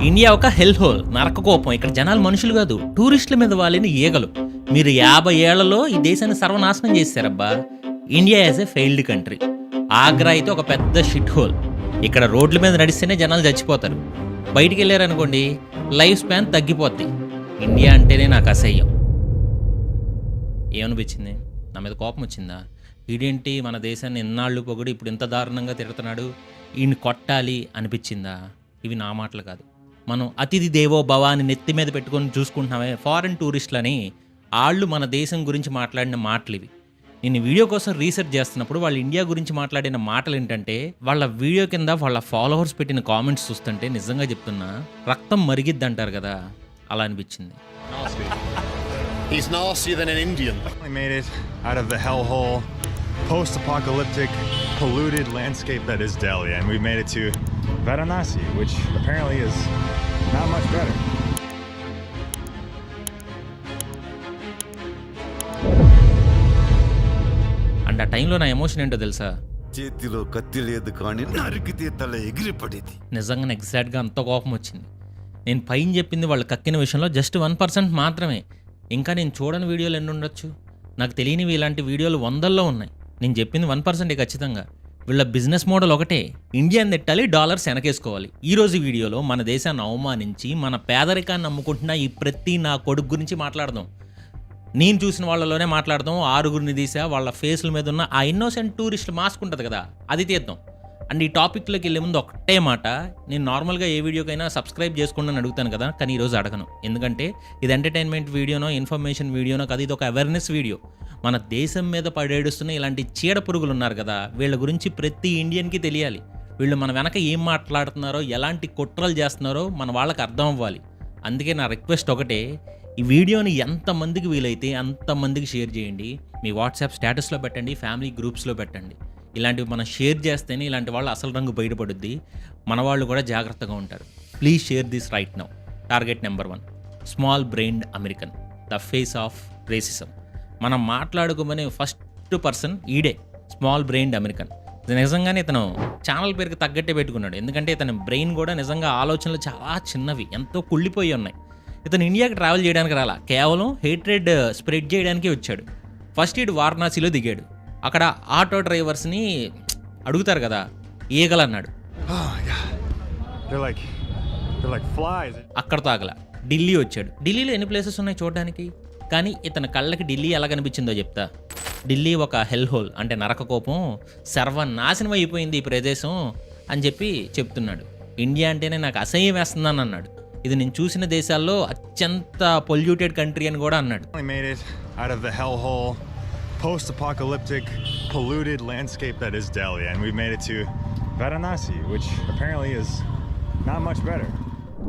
India ఒక హెల్ whole, నరకకోపం. ఇక్కడ జనాలు మనుషులు కాదు, టూరిస్టుల మీద వాలిన ఈగలు. మీరు 50 ఏళ్లలో ఈ దేశాన్ని సర్వనాశనం చేశారబ్బా. India as a failed country. Agra అయితే ఒక పెద్ద షిట్ హోల్. ఇక్కడ రోడ్ల మీద నడిస్తేనే జనాలు చచ్చిపోతారు. బయటికి వెళ్ళారనుకోండి, లైఫ్ స్పాన్ తగ్గిపోద్ది. ఇండియా అంటేనే నాకు అసహ్యం. ఏమనిపించింది? నా మీద కోపం వచ్చిందా? ఈడేంటి మన దేశాన్ని ఎన్నాళ్ళు పొగిడి ఇప్పుడు ఇంత దారుణంగా తిడుతున్నాడు, ఈయన్ని కొట్టాలి అనిపించిందా? ఇవి నా మాటలు కాదు. మనం అతిథి దేవో భవ అని నెత్తి మీద పెట్టుకొని చూసుకుంటున్నామే ఫారెన్ టూరిస్టులని. వాళ్ళు మన దేశం గురించి మాట్లాడిన మాటలు ఇవి. నేను వీడియో కోసం రీసెర్చ్ చేస్తున్నప్పుడు వాళ్ళు ఇండియా గురించి మాట్లాడిన మాటలు ఏంటంటే, వాళ్ళ వీడియో కింద వాళ్ళ ఫాలోవర్స్ పెట్టిన కామెంట్స్ చూస్తుంటే నిజంగా చెప్తున్నా, రక్తం మరిగిద్ది అంటారు కదా, అలా అనిపించింది. He's nastier than an Indian. We made it out of the hellhole, post-apocalyptic, polluted landscape that is Delhi, and we made it to Varanasi, which apparently is not much better. And ఆ టైంలో నా emotion ఏంటో తెలుసా? చేతిలో కత్తి లేదు కానీ నరికితే తల ఎగిరిపడేది. నిజంగా ఎగ్జాక్ట్గా అంత కోపం వచ్చింది. నేను పైన చెప్పింది వాళ్ళు కక్కిన విషయంలో జస్ట్ 1% మాత్రమే. ఇంకా నేను చూడని వీడియోలు ఎన్ని ఉండొచ్చు? నాకు తెలియనివి ఇలాంటి వీడియోలు వందల్లో ఉన్నాయి. నేను చెప్పింది 1% ఖచ్చితంగా. వీళ్ళ బిజినెస్ మోడల్ ఒకటే, ఇండియాని నెట్టాలి, డాలర్స్ వెనకేసుకోవాలి. ఈరోజు వీడియోలో మన దేశాన్ని అవమానించి మన పేదరికాన్ని నమ్ముకుంటున్న ఈ ప్రతి నా కొడుకు గురించి మాట్లాడదాం. నేను చూసిన వాళ్ళలోనే మాట్లాడదాం. 6గురిని తీసా, వాళ్ళ ఫేస్ల మీద ఉన్న ఆ ఇన్నోసెంట్ టూరిస్ట్ మాస్క్ ఉంటుంది కదా, అది తీద్దాం. అండ్ ఈ టాపిక్లోకి వెళ్ళే ముందు ఒకటే మాట, నేను నార్మల్గా ఏ వీడియోకైనా సబ్స్క్రైబ్ చేసుకోండి అని అడుగుతాను కదా, కానీ ఈరోజు అడగను. ఎందుకంటే ఇది ఎంటర్టైన్మెంట్ వీడియోనో ఇన్ఫర్మేషన్ వీడియోనో కాదు, ఇది ఒక అవేర్నెస్ వీడియో. మన దేశం మీద పడేడుస్తున్న ఇలాంటి చీడ పురుగులు ఉన్నారు కదా, వీళ్ళ గురించి ప్రతి ఇండియన్కి తెలియాలి. వీళ్ళు మన వెనక ఏం మాట్లాడుతున్నారో, ఎలాంటి కుట్రలు చేస్తున్నారో మన వాళ్ళకి అర్థం అవ్వాలి. అందుకే నా రిక్వెస్ట్ ఒకటే, ఈ వీడియోని ఎంతమందికి వీలైతే అంతమందికి షేర్ చేయండి. మీ వాట్సాప్ స్టేటస్లో పెట్టండి, ఫ్యామిలీ గ్రూప్స్లో పెట్టండి. ఇలాంటివి మనం షేర్ చేస్తేనే ఇలాంటి వాళ్ళు అసలు రంగు బయటపడుద్ది, మన వాళ్ళు కూడా జాగ్రత్తగా ఉంటారు. Please share this right now. Target number 1, small brained American, the face of racism. మనం మాట్లాడుకోమనే ఫస్ట్ పర్సన్ ఈడే, స్మాల్ బ్రెయిన్డ్ అమెరికన్. నిజంగానే ఇతను ఛానల్ పేరుకి తగ్గట్టే పెట్టుకున్నాడు. ఎందుకంటే ఇతని బ్రెయిన్ కూడా నిజంగా ఆలోచనలు చాలా చిన్నవి, ఎంతో కుళ్ళిపోయి ఉన్నాయి. ఇతను ఇండియాకి ట్రావెల్ చేయడానికి రాలా, కేవలం హేట్రెడ్ స్ప్రెడ్ చేయడానికి వచ్చాడు. ఫస్ట్ ఇటు వారణాసిలో దిగాడు. అక్కడ ఆటో డ్రైవర్స్ని అడుగుతారు కదా, ఈగలు అన్నాడు. They're like flies. అక్కడ తాగల. ఢిల్లీ వచ్చాడు. ఢిల్లీలో ఎన్ని ప్లేసెస్ ఉన్నాయి చూడడానికి, కానీ ఇతని కళ్ళకి ఢిల్లీ ఎలా కనిపించిందో చెప్తా. ఢిల్లీ ఒక హెల్ హోల్, అంటే నరకకోపం, సర్వనాశనం అయిపోయింది ఈ ప్రదేశం అని చెప్పి చెప్తున్నాడు. ఇండియా అంటేనే నాకు అసహ్యం వేస్తుందని అన్నాడు. ఇది నేను చూసిన దేశాల్లో అత్యంత పొల్యూటెడ్ కంట్రీ అని కూడా అన్నాడు. We made it out of the hellhole, post-apocalyptic, polluted landscape that is Delhi, and we made it to Varanasi, which apparently is not much better.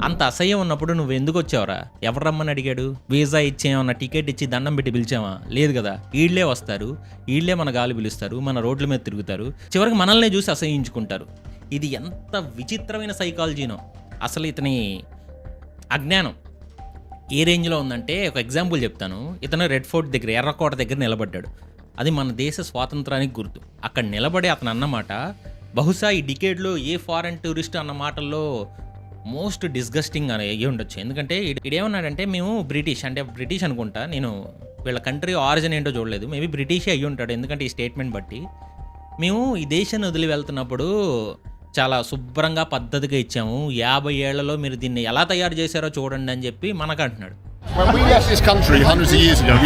అంత అసహ్యం ఉన్నప్పుడు నువ్వు ఎందుకు వచ్చావురా? ఎవరు రమ్మని అడిగాడు? వీసా ఇచ్చేమన్నా, టికెట్ ఇచ్చి దండం పెట్టి పిలిచామా? లేదు కదా. వీళ్ళే వస్తారు, వీళ్ళే మన గాలి పిలుస్తారు, మన రోడ్ల మీద తిరుగుతారు, చివరికి మనల్నే చూసి అసహ్యించుకుంటారు. ఇది ఎంత విచిత్రమైన సైకాలజీనో. అసలు ఇతని అజ్ఞానం ఏ రేంజ్లో ఉందంటే, ఒక ఎగ్జాంపుల్ చెప్తాను. ఇతను రెడ్ ఫోర్ట్ దగ్గర, ఎర్రకోట దగ్గర నిలబడ్డాడు. అది మన దేశ స్వాతంత్రానికి గుర్తు. అక్కడ నిలబడి అతను అన్నమాట బహుశా ఈ డికేడ్లో ఏ ఫారెన్ టూరిస్ట్ అన్న మాటల్లో మోస్ట్ డిస్గస్టింగ్ అని అయ్యి ఉండొచ్చు. ఎందుకంటే ఇదేమన్నాడంటే, మేము బ్రిటిష్ అనుకుంటా, నేను వీళ్ళ కంట్రీ ఆరిజిన్ ఏంటో చూడలేదు, మేబీ బ్రిటిషే అయ్యి ఉంటాడు. ఎందుకంటే ఈ స్టేట్మెంట్ బట్టి, మేము ఈ దేశాన్ని వదిలి వెళ్తున్నప్పుడు చాలా శుభ్రంగా పద్ధతిగా ఇచ్చాము, 50 ఏళ్లలో మీరు దీన్ని ఎలా తయారు చేశారో చూడండి అని చెప్పి మనకు అంటున్నాడు. When we left this country hundreds of years ago,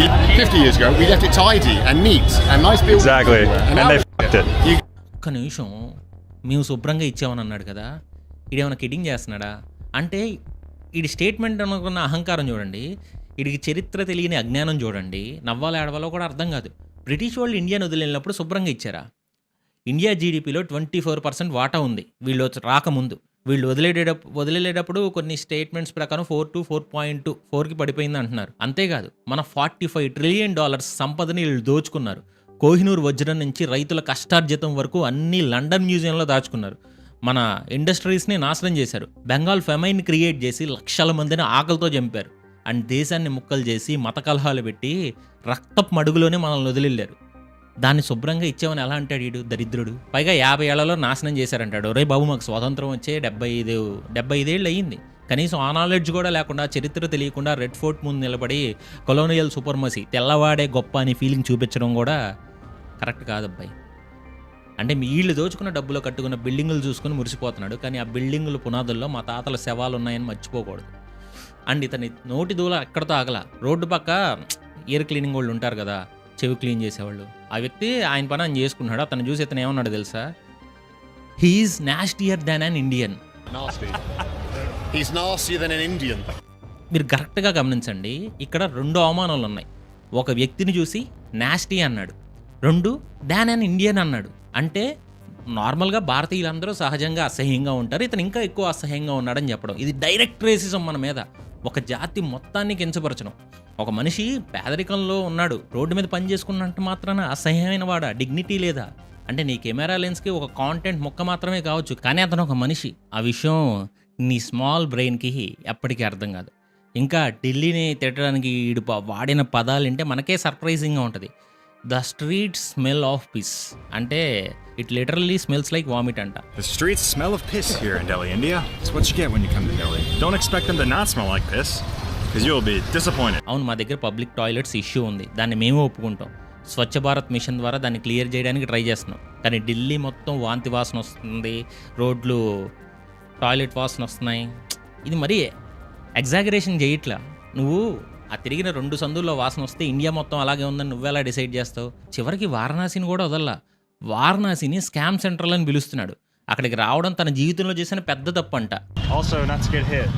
50 years ago, we left it tidy and neat and nice buildings. Exactly. And And they fucked it. ఒక్క నిమిషం, మేము శుభ్రంగా ఇచ్చామని అన్నాడు కదా, ఈడేమైనా కిడ్డింగ్ చేస్తున్నాడా? అంటే ఈడి స్టేట్మెంట్ అనుకున్న అహంకారం చూడండి, వీడికి చరిత్ర తెలియని అజ్ఞానం చూడండి. నవ్వాలో ఏడవాలో కూడా అర్థం కాదు. బ్రిటిష్ వాళ్ళు ఇండియాని వదిలినప్పుడు శుభ్రంగా ఇచ్చారా? ఇండియా జీడిపిలో 24% వాటా ఉంది వీళ్ళు రాకముందు. వీళ్ళు వదిలేటప్పుడు కొన్ని స్టేట్మెంట్స్ ప్రకారం 4 to 4.4కి పడిపోయింది అంటున్నారు. అంతేకాదు, మన $45 ట్రిలియన్ సంపదని వీళ్ళు దోచుకున్నారు. కోహినూర్ వజ్రం నుంచి రైతుల కష్టార్జితం వరకు అన్ని లండన్ మ్యూజియంలో దాచుకున్నారు. మన ఇండస్ట్రీస్ని నాశనం చేశారు. బెంగాల్ ఫెమైన్ క్రియేట్ చేసి లక్షల మందిని ఆకలితో చంపారు. అండ్ దేశాన్ని ముక్కలు చేసి మత కలహాలు పెట్టి రక్తపు మడుగులోనే మనల్ని వదిలిళ్ళారు. దాన్ని శుభ్రంగా ఇచ్చామని ఎలా అంటాడు వీడు దరిద్రుడు. పైగా 50 ఏళ్లలో నాశనం చేశారంటాడు. రే బాబు, మాకు స్వాతంత్రం వచ్చే 75 ఏళ్ళు అయ్యింది. కనీసం ఆ నాలెడ్జ్ కూడా లేకుండా, చరిత్ర తెలియకుండా రెడ్ ఫోర్ట్ ముందు నిలబడి కొలోనియల్ సూపర్మసీ, తెల్లవాడే గొప్ప అని ఫీలింగ్ చూపించడం కూడా కరెక్ట్ కాదబ్బాయి. అంటే వీళ్ళు దోచుకున్న డబ్బులో కట్టుకున్న బిల్డింగులు చూసుకొని మురిసిపోతున్నాడు, కానీ ఆ బిల్డింగుల పునాదుల్లో మా తాతల శవాలు ఉన్నాయని మర్చిపోకూడదు. అండ్ ఇతని నోటి దూల ఎక్కడితో ఆగల. రోడ్డు పక్క ఇయర్ క్లీనింగ్ వాళ్ళు ఉంటారు కదా, చెవి క్లీన్ చేసేవాళ్ళు, ఆ వ్యక్తి ఆయన పని ఆయన చేసుకున్నాడు. అతను చూసి ఇతను ఏమన్నాడు తెలుసా? He's nastier than an Indian. Nasty. He's nastier than an Indian. మీరు కరెక్ట్గా గమనించండి, ఇక్కడ 2 అవమానాలు ఉన్నాయి. ఒక వ్యక్తిని చూసి నాస్టీ అన్నాడు, 2 దాన్ అన్ ఇండియన్ అన్నాడు. అంటే నార్మల్గా భారతీయులందరూ సహజంగా అసహ్యంగా ఉంటారు, ఇతను ఇంకా ఎక్కువ అసహ్యంగా ఉన్నాడని చెప్పడం. ఇది డైరెక్ట్ రేసిజం మన మీద. ఒక జాతి మొత్తాన్ని కించపరచడం. ఒక మనిషి పేదరికంలో ఉన్నాడు, రోడ్డు మీద పని చేసుకున్నట్టు మాత్రాన అసహ్యమైన వాడా? డిగ్నిటీ లేదా? అంటే నీ కెమెరా లెన్స్కి ఒక కాంటెంట్ మొక్క మాత్రమే కావచ్చు, కానీ అతను ఒక మనిషి. ఆ విషయం నీ స్మాల్ బ్రెయిన్కి ఎప్పటికీ అర్థం కాదు. ఇంకా ఢిల్లీని తిట్టడానికి ఈడు వాడిన పదాలు అంటే మనకే సర్ప్రైజింగ్గా ఉంటుంది. ద స్ట్రీట్ స్మెల్ ఆఫ్ పిస్ అంటే it literally smells like vomit అంట. The streets smell of piss here in Delhi, India. It's what you get when you come to Delhi. Don't expect them to not smell like piss, because you'll be disappointed. అవును, మా దగ్గర public toilets issue ఉంది, దాన్ని మేము ఒప్పుకుంటాం. Swachh Bharat machine ద్వారా దాన్ని clear చేయడానికి ట్రై చేస్తున్నాం. కానీ ఢిల్లీ మొత్తం వాంతి వాసన వస్తుంది, రోడ్లు టాయిలెట్ వాసన వస్తున్నాయి. ఇది మరీ ఎగ్జాగరేషన్ చేయట్లా. నువ్వు ఆ తిరిగిన 2 సందుల్లో వాసన వస్తే ఇండియా మొత్తం అలాగే ఉందని నువ్వెలా డిసైడ్ చేస్తావు? చివరికి వారణాసిని కూడా వదల్లా. వారణాసిని స్కామ్ సెంటర్ అని పిలుస్తున్నాడు. అక్కడికి రావడం తన జీవితంలో చేసిన పెద్ద తప్పు అంట. Also, not to get hit.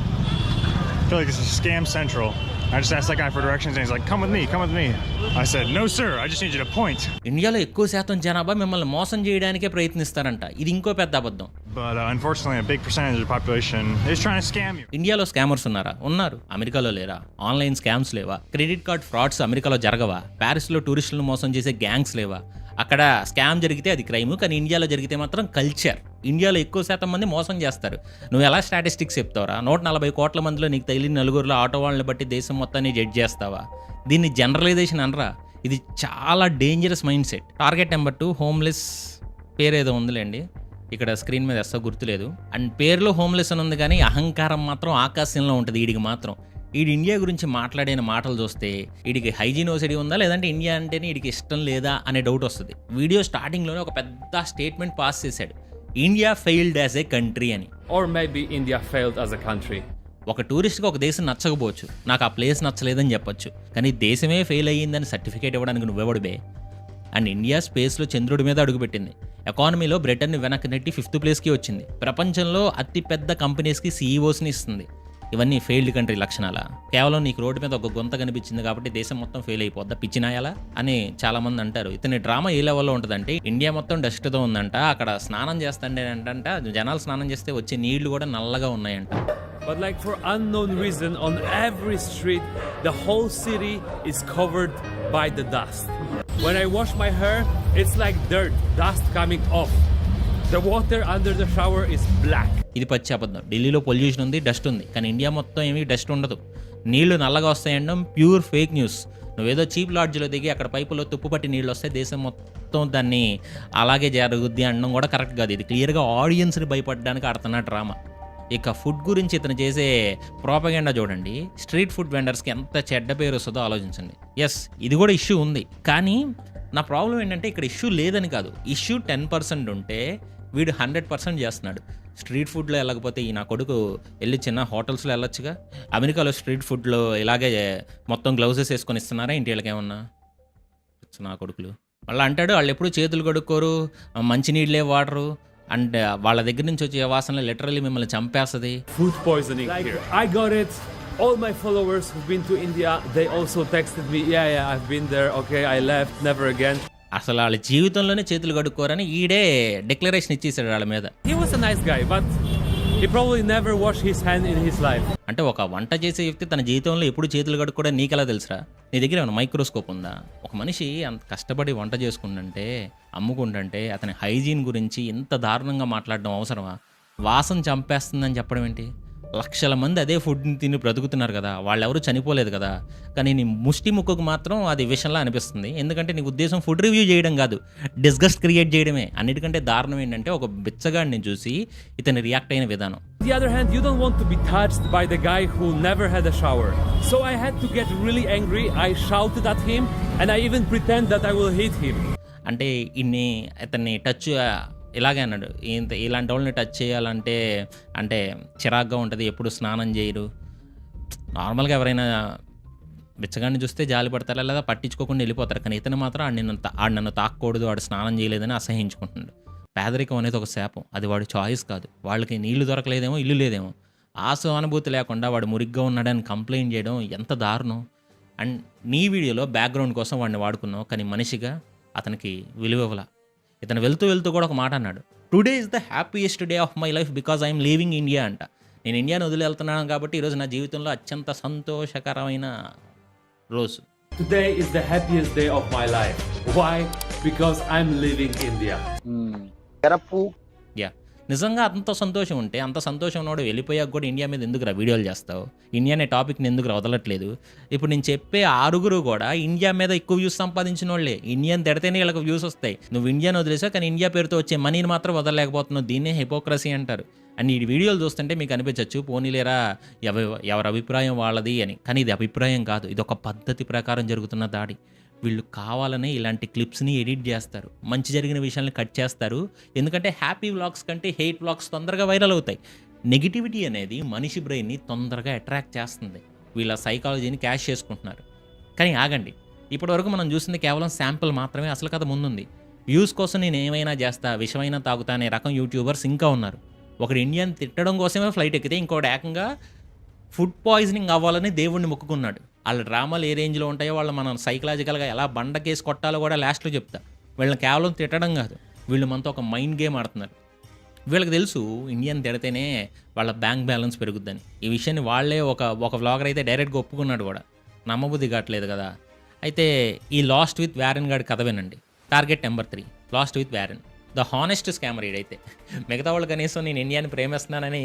I feel like this is scam central. I just asked that guy for directions and he's like, come with me, come with me. I said, no sir, I just need you to point. ఇండియాలో ఎక్కువ శాతం జనాభా మిమ్మల్ని మోసం చేయడానికే ప్రయత్నిస్తారంట. ఇది ఇంకో పెద్ద అబద్ధం. But unfortunately, a big percentage of the population is trying to scam you. ఇండియాలో స్కామర్స్ ఉన్నారా? ఉన్నారు. అమెరికాలో లేరా? ఆన్లైన్ స్కామ్స్ లేవా? క్రెడిట్ కార్డ్ ఫ్రాడ్స్ అమెరికాలో జరగవా? ప్యారిస్లో టూరిస్టులను మోసం చేసే గ్యాంగ్స్ లేవా? అక్కడ స్కామ్ జరిగితే అది క్రైమ్, కానీ ఇండియాలో జరిగితే మాత్రం కల్చర్. ఇండియాలో ఎక్కువ శాతం మంది మోసం చేస్తారు. నువ్వు ఎలా స్టాటిస్టిక్స్ చెప్తావరా? 140 కోట్ల మందిలో నీకు తగిలిన 4 ఆటో వాళ్ళని బట్టి దేశం మొత్తాన్ని జడ్జ్ చేస్తావా? దీన్ని జనరలైజేషన్ అనరా. ఇది చాలా dangerous mindset. Target number 2 homeless పేరేదో ఉందిలేండి, ఇక్కడ స్క్రీన్ మీద అస్సలు గుర్తులేదు. అండ్ పేరులో హోమ్లెస్ అని ఉంది, కానీ అహంకారం మాత్రం ఆకాశంలో ఉంటుంది వీడికి మాత్రం. వీడి ఇండియా గురించి మాట్లాడిన మాటలు చూస్తే వీడికి హైజీన్ ఓసిడి ఉందా, లేదంటే ఇండియా అంటేనే వీడికి ఇష్టం లేదా అనే డౌట్ వస్తుంది. వీడియో స్టార్టింగ్లోనే ఒక పెద్ద స్టేట్మెంట్ పాస్ చేశాడు, India failed as a country అని. Or maybe India failed as a country. ఒక టూరిస్ట్కి ఒక దేశం నచ్చకపోవచ్చు, నాకు ఆ ప్లేస్ నచ్చలేదని చెప్పొచ్చు, కానీ దేశమే ఫెయిల్ అయ్యిందని సర్టిఫికేట్ ఇవ్వడానికి నువ్వెవడిబే? అండ్ ఇండియా స్పేస్లో చంద్రుడి మీద అడుగుపెట్టింది. ఎకానమీలో బ్రిటన్ని వెనక్కి నెట్టి 5th ప్లేస్కి వచ్చింది. ప్రపంచంలో అతిపెద్ద కంపెనీస్కి సీఈఓస్ని ఇస్తుంది. ఇవన్నీ ఫెయిల్డ్ కంట్రీ లక్షణాలా? కేవలం నీకు రోడ్డు మీద ఒక గొంత కనిపించింది కాబట్టి దేశం మొత్తం ఫెయిల్ అయిపోద్దా పిచ్చినాయాలా అని చాలామంది అంటారు. ఇతని డ్రామా ఏ లెవెల్లో ఉంటుందంటే, ఇండియా మొత్తం డస్ట్తో ఉందంట, అక్కడ స్నానం చేస్తాండే అంట, జనాలు స్నానం చేస్తే వచ్చే నీళ్లు కూడా నల్లగా ఉన్నాయంట. But like for unknown reason, on every street, the whole city is covered by the dust. When I wash my hair, it's like dirt, dust coming off. The water under the shower is black. ఇది పచ్చి అబద్ధం. ఢిల్లీలో pollution ఉంది, dust ఉంది, కానీ India మొత్తం ఏమీ dust ఉండదు. నీళ్లు నల్లగా వస్తాయండం ప్యూర్ ఫేక్ న్యూస్. నువ్వేదో చీప్ లాడ్జ్లో దిగి అక్కడ పైపులో తుప్పు పట్టి నీళ్ళు వస్తే దేశం మొత్తం దాన్ని అలాగే జరుగుద్ది అనడం కూడా కరెక్ట్ కాదు. ఇది క్లియర్గా ఆడియన్స్ని భయపడడానికి ఆడుతున్న డ్రామా. ఇక ఫుడ్ గురించి ఇతను చేసే ప్రోపగెండా చూడండి. స్ట్రీట్ ఫుడ్ వెండర్స్కి ఎంత చెడ్డ పేరు వస్తుందో ఆలోచించండి. ఎస్, ఇది కూడా ఇష్యూ ఉంది, కానీ నా ప్రాబ్లం ఏంటంటే ఇక్కడ ఇష్యూ లేదని కాదు. ఇష్యూ 10% ఉంటే వీడు 100% చేస్తున్నాడు. స్ట్రీట్ ఫుడ్లో వెళ్ళకపోతే ఈ నా కొడుకు వెళ్ళి చిన్న హోటల్స్లో వెళ్ళొచ్చుగా. అమెరికాలో స్ట్రీట్ ఫుడ్లో ఇలాగే మొత్తం గ్లౌజెస్ వేసుకొని ఇస్తున్నారా ఇంటి వాళ్ళకేమన్నా? నా కొడుకులు మళ్ళీ అంటాడు వాళ్ళు ఎప్పుడు చేతులు కడుక్కోరు, మంచినీళ్ళే వాడరు, అండ్ వాళ్ళ దగ్గర నుంచి వచ్చే వాసన లిటరల్లీ మిమ్మల్ని చంపేస్తుంది. Food poisoning here. I got it. All my followers who've been to India, they also texted me, yeah, I've been there, okay, I left, never again. అసలు వాళ్ళ జీవితంలోనే చేతులు కడుక్కోరని ఈడే డిక్లరేషన్ ఇచ్చేసాడు వాళ్ళ మీద. He was a nice guy, but he probably never washed his hand in his life. అంటే ఒక వంట చేసే వ్యక్తి తన జీవితంలో ఎప్పుడు చేతులు కడుక్కోవడం నీకెలా తెలుసురా? నీ దగ్గర ఏమైనా మైక్రోస్కోప్ ఉందా? ఒక మనిషి అంత కష్టపడి వంట చేసుకుంటుంటే అమ్ముకుంటుంటే అతని హైజీన్ గురించి ఎంత దారుణంగా మాట్లాడడం అవసరమా? వాసన చంపేస్తుందని చెప్పడం ఏంటి? లక్షల మంది అదే ఫుడ్ని తిని బ్రతుకుతున్నారు కదా, వాళ్ళెవరూ చనిపోలేదు కదా. కానీ నీ ముష్టి ముక్కకు మాత్రం అది విషంలా అనిపిస్తుంది. ఎందుకంటే నీ ఉద్దేశం ఫుడ్ రివ్యూ చేయడం కాదు, డిస్గస్ట్ క్రియేట్ చేయడమే. అన్నిటికంటే దారుణం ఏంటంటే ఒక బిచ్చగాడిని చూసి ఇతను రియాక్ట్ అయిన విధానం. On the other hand, you don't want to be touched by the guy who never had a shower. So I had to get really angry. I shouted at him and I even pretend that I will hit him. అంటే ఇతన్ని touch ఇలాగే అన్నాడు, ఇలాంటి వాళ్ళని touch చేయాలంటే అంటే చిరాగ్గా ఉంటుంది, ఎప్పుడు స్నానం చేయరు. నార్మల్గా ఎవరైనా బిచ్చగాడిని చూస్తే జాలి పడతారా లేదా పట్టించుకోకుండా వెళ్ళిపోతారు. కానీ ఇతను మాత్రం ఆడు నన్ను తాక్కకూడదు, వాడు స్నానం చేయలేదని అసహించుకుంటున్నాడు. పేదరికం అనేది ఒక శాపం, అది వాడి చాయిస్ కాదు. వాళ్ళకి నీళ్లు దొరకలేదేమో, ఇల్లు లేదేమో, ఆ సానుభూతి లేకుండా వాడు మురిగ్గా ఉన్నాడని కంప్లైంట్ చేయడం ఎంత దారుణం. అండ్ నీ వీడియోలో బ్యాక్గ్రౌండ్ కోసం వాడిని వాడుకున్నావు, కానీ మనిషిగా అతనికి విలువ ఇవ్వాల. ఇతను వెళ్తూ వెళ్తూ కూడా ఒక మాట అన్నాడు, today is the happiest day of my life because I'm leaving India అంట. నేను ఇండియాని వదిలి వెళ్తున్నాను కాబట్టి ఈరోజు నా జీవితంలో అత్యంత సంతోషకరమైన రోజు. Today is the happiest day of my life. Why? Because I'm leaving India. Yeah, నిజంగా అంత సంతోషం ఉంటే, అంత సంతోషం ఉన్నవాడు వెళ్ళిపోయాక కూడా ఇండియా మీద ఎందుకు వీడియోలు చేస్తావు? ఇండియా అనే టాపిక్ని ఎందుకు వదలట్లేదు? ఇప్పుడు నేను చెప్పే 6 కూడా ఇండియా మీద ఎక్కువ వ్యూస్ సంపాదించిన వాళ్ళే. ఇండియాని తిడితేనే వీళ్ళకి వ్యూస్ వస్తాయి. నువ్వు ఇండియాని వదిలేసావు, కానీ ఇండియా పేరుతో వచ్చే మనీని మాత్రం వదలలేకపోతున్నావు. దీన్నే హిపోక్రసీ అంటారు. అండ్ ఈ వీడియోలు చూస్తుంటే మీకు అనిపించవచ్చు, పోనీలేరా ఎవరి అభిప్రాయం వాళ్ళది అని. కానీ ఇది అభిప్రాయం కాదు, ఇది ఒక పద్ధతి ప్రకారం జరుగుతున్న దాడి. వీళ్ళు కావాలనే ఇలాంటి క్లిప్స్ని ఎడిట్ చేస్తారు, మంచి జరిగిన విషయాన్ని కట్ చేస్తారు. ఎందుకంటే హ్యాపీ వ్లాగ్స్ కంటే హెయిట్ వ్లాగ్స్ తొందరగా వైరల్ అవుతాయి. నెగిటివిటీ అనేది మనిషి బ్రెయిన్ని తొందరగా అట్రాక్ట్ చేస్తుంది. వీళ్ళ సైకాలజీని క్యాష్ చేసుకుంటున్నారు. కానీ ఆగండి, ఇప్పటివరకు మనం చూసింది కేవలం శాంపుల్ మాత్రమే. అసలు కథ ముందుంది. వ్యూస్ కోసం నేను ఏమైనా చేస్తా, విషమైనా తాగుతా అనే రకం యూట్యూబర్స్ ఇంకా ఉన్నారు. ఒకడు ఇండియాని తిట్టడం కోసమే ఫ్లైట్ ఎక్కితే ఇంకోటి ఏకంగా ఫుడ్ పాయిజనింగ్ అవ్వాలని దేవుణ్ణి మొక్కుకున్నాడు. వాళ్ళ డ్రామాలు ఏ రేంజ్లో ఉంటాయో వాళ్ళు మనం సైకలాజికల్గా ఎలా బండకేసి కొట్టాలో కూడా లాస్ట్లో చెప్తా. వీళ్ళని కేవలం తిట్టడం కాదు, వీళ్ళు మనతో ఒక మైండ్ గేమ్ ఆడుతున్నారు. వీళ్ళకి తెలుసు ఇండియన్ తిడితేనే వాళ్ళ బ్యాంక్ బ్యాలెన్స్ పెరుగుద్దని. ఈ విషయాన్ని వాళ్ళే ఒక వ్లాగర్ అయితే డైరెక్ట్గా ఒప్పుకున్నాడు కూడా. నమ్మబుద్ధి కావట్లేదు కదా. అయితే ఈ లాస్ట్ విత్ వ్యారెన్ గారి కథ వినండి. Target number 3, lost with Warren, the honest scammer. ఈడైతే మిగతా వాళ్ళు కనీసం నేను ఇండియాని ప్రేమిస్తున్నానని